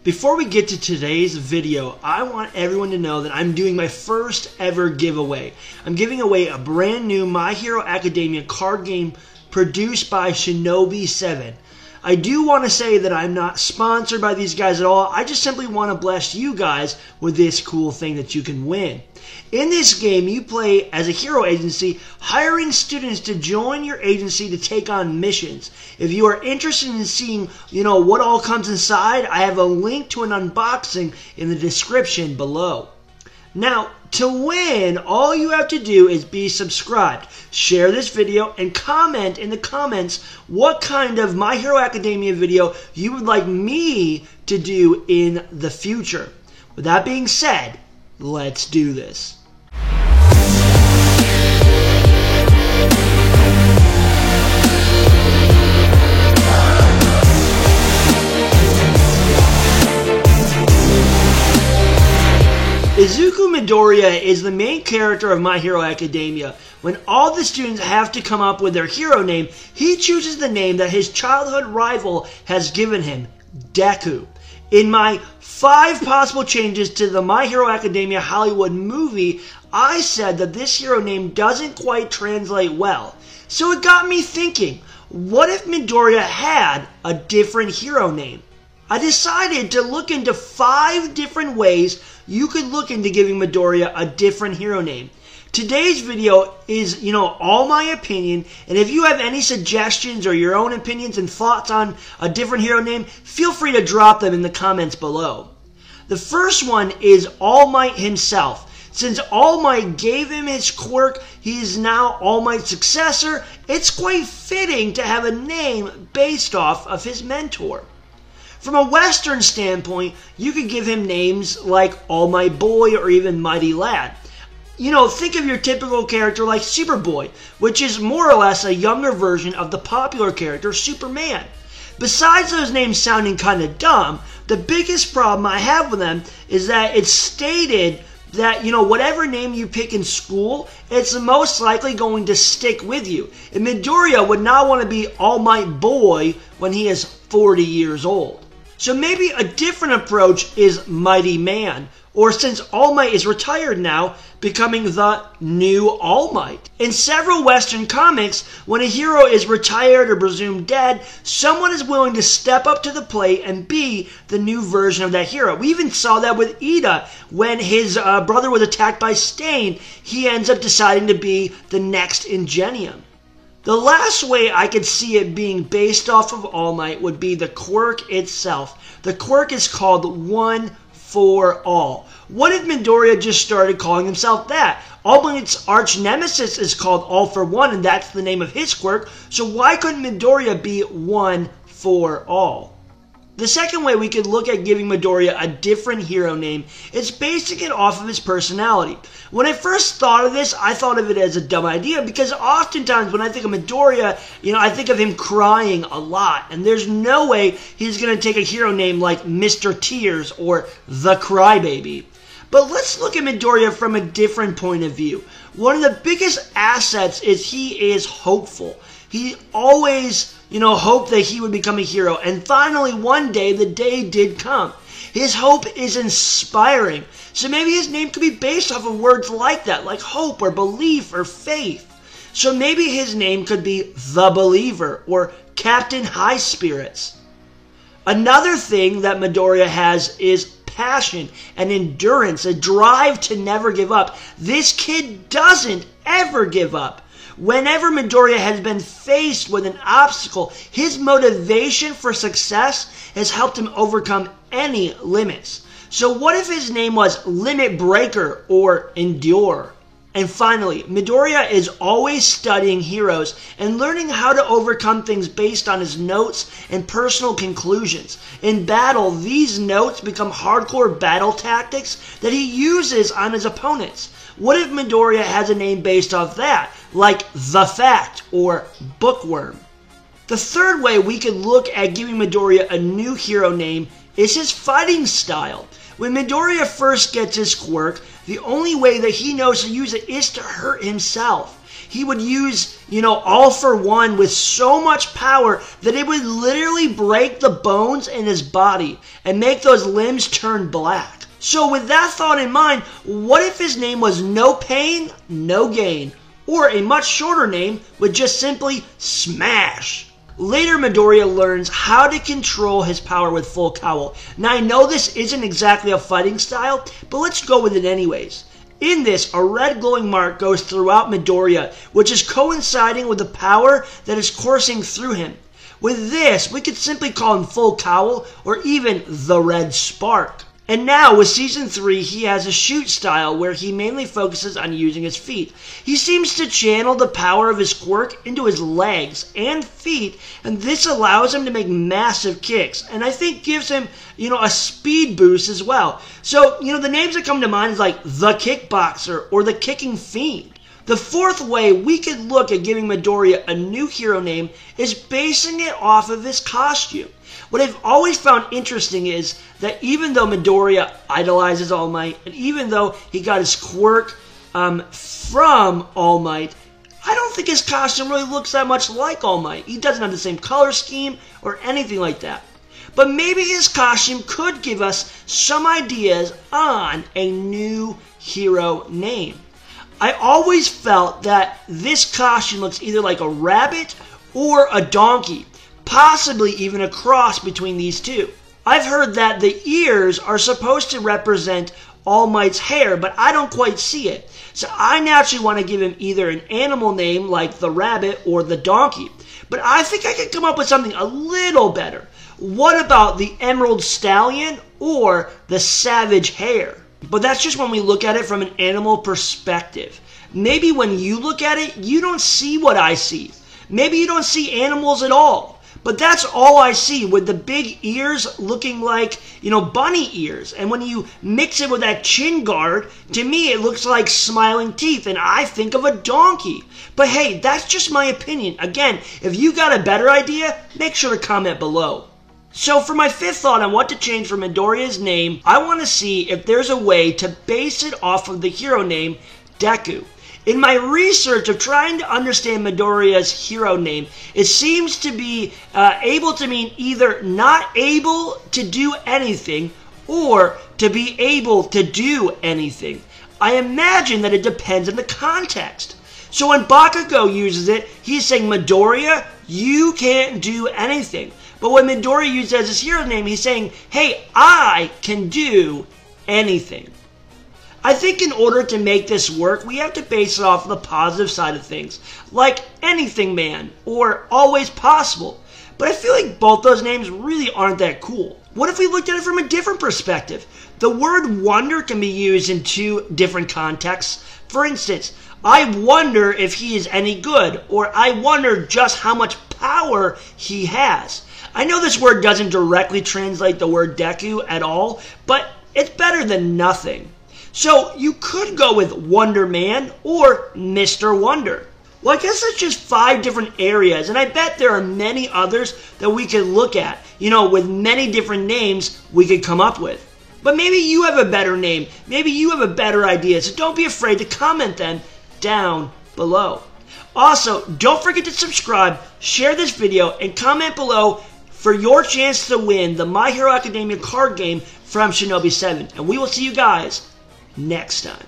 Before we get to today's video, I want everyone to know that I'm doing my first ever giveaway. I'm giving away a brand new My Hero Academia card game produced by Shinobi7. I do want to say that I'm not sponsored by these guys at all. I just simply want to bless you guys with this cool thing that you can win. In this game, you play as a hero agency, hiring students to join your agency to take on missions. If you are interested in seeing, what all comes inside, I have a link to an unboxing in the description below. Now, to win, all you have to do is be subscribed, share this video, and comment in the comments what kind of My Hero Academia video you would like me to do in the future. With that being said, let's do this. Izuku Midoriya is the main character of My Hero Academia. When all the students have to come up with their hero name, he chooses the name that his childhood rival has given him, Deku. In my 5 possible changes to the My Hero Academia Hollywood movie, I said that this hero name doesn't quite translate well. So it got me thinking, what if Midoriya had a different hero name? I decided to look into 5 different ways you could look into giving Midoriya a different hero name. Today's video is, all my opinion, and if you have any suggestions or your own opinions and thoughts on a different hero name, feel free to drop them in the comments below. The first one is All Might himself. Since All Might gave him his quirk, he is now All Might's successor. It's quite fitting to have a name based off of his mentor. From a Western standpoint, you could give him names like All Might Boy or even Mighty Lad. Think of your typical character like Superboy, which is more or less a younger version of the popular character Superman. Besides those names sounding kind of dumb, the biggest problem I have with them is that it's stated that, whatever name you pick in school, it's most likely going to stick with you. And Midoriya would not want to be All Might Boy when he is 40 years old. So maybe a different approach is Mighty Man, or since All Might is retired now, becoming the new All Might. In several Western comics, when a hero is retired or presumed dead, someone is willing to step up to the plate and be the new version of that hero. We even saw that with Ida. When his brother was attacked by Stain, he ends up deciding to be the next Ingenium. The last way I could see it being based off of All Might would be the quirk itself. The quirk is called One for All. What if Midoriya just started calling himself that? All Might's arch nemesis is called All for One, and that's the name of his quirk, so why couldn't Midoriya be One for All? The second way we could look at giving Midoriya a different hero name is basing it off of his personality. When I first thought of this, I thought of it as a dumb idea because oftentimes when I think of Midoriya, I think of him crying a lot. And there's no way he's going to take a hero name like Mr. Tears or The Crybaby. But let's look at Midoriya from a different point of view. One of the biggest assets is he is hopeful. He always, hoped that he would become a hero. And finally, one day, the day did come. His hope is inspiring. So maybe his name could be based off of words like that, like hope or belief or faith. So maybe his name could be The Believer or Captain High Spirits. Another thing that Midoriya has is passion and endurance, a drive to never give up. This kid doesn't ever give up. Whenever Midoriya has been faced with an obstacle, his motivation for success has helped him overcome any limits. So what if his name was Limit Breaker or Endure? And finally, Midoriya is always studying heroes and learning how to overcome things based on his notes and personal conclusions. In battle, these notes become hardcore battle tactics that he uses on his opponents. What if Midoriya has a name based off that, like The Fact or Bookworm? The third way we could look at giving Midoriya a new hero name is his fighting style. When Midoriya first gets his quirk, the only way that he knows to use it is to hurt himself. he would use, All for One with so much power that it would literally break the bones in his body and make those limbs turn black. So with that thought in mind, what if his name was No Pain, No Gain? Or a much shorter name with just simply Smash. Later, Midoriya learns how to control his power with Full Cowl. Now, I know this isn't exactly a fighting style, but let's go with it anyways. In this, a red glowing mark goes throughout Midoriya, which is coinciding with the power that is coursing through him. With this, we could simply call him Full Cowl, or even the Red Spark. And now, with Season 3, he has a shoot style where he mainly focuses on using his feet. He seems to channel the power of his quirk into his legs and feet, and this allows him to make massive kicks, and I think gives him, a speed boost as well. So, the names that come to mind is like the Kickboxer or the Kicking Fiend. The fourth way we could look at giving Midoriya a new hero name is basing it off of his costume. What I've always found interesting is that even though Midoriya idolizes All Might, and even though he got his quirk from All Might, I don't think his costume really looks that much like All Might. He doesn't have the same color scheme or anything like that. But maybe his costume could give us some ideas on a new hero name. I always felt that this costume looks either like a rabbit or a donkey, possibly even a cross between these two. I've heard that the ears are supposed to represent All Might's hair, but I don't quite see it. So I naturally want to give him either an animal name like the rabbit or the donkey. But I think I could come up with something a little better. What about the Emerald Stallion or the Savage Hare? But that's just when we look at it from an animal perspective. Maybe when you look at it, you don't see what I see. Maybe you don't see animals at all. But that's all I see, with the big ears looking like, bunny ears. And when you mix it with that chin guard, to me it looks like smiling teeth, and I think of a donkey. But hey, that's just my opinion. Again, if you got a better idea, make sure to comment below. So for my fifth thought on what to change for Midoriya's name, I want to see if there's a way to base it off of the hero name, Deku. In my research of trying to understand Midoriya's hero name, it seems to be able to mean either not able to do anything or to be able to do anything. I imagine that it depends on the context. So when Bakugo uses it, he's saying, Midoriya, you can't do anything. But when Midoriya uses it as his hero name, he's saying, hey, I can do anything. I think in order to make this work, we have to base it off of the positive side of things, like Anything Man or Always Possible. But I feel like both those names really aren't that cool. What if we looked at it from a different perspective? The word wonder can be used in two different contexts. For instance, I wonder if he is any good, or I wonder just how much power he has. I know this word doesn't directly translate the word Deku at all, but it's better than nothing. So you could go with Wonder Man or Mr. Wonder. Well, I guess that's just 5 different areas, and I bet there are many others that we could look at, with many different names we could come up with. But maybe you have a better name, maybe you have a better idea, so don't be afraid to comment them down below. Also, don't forget to subscribe, share this video, and comment below for your chance to win the My Hero Academia card game from Shinobi 7. And we will see you guys next time.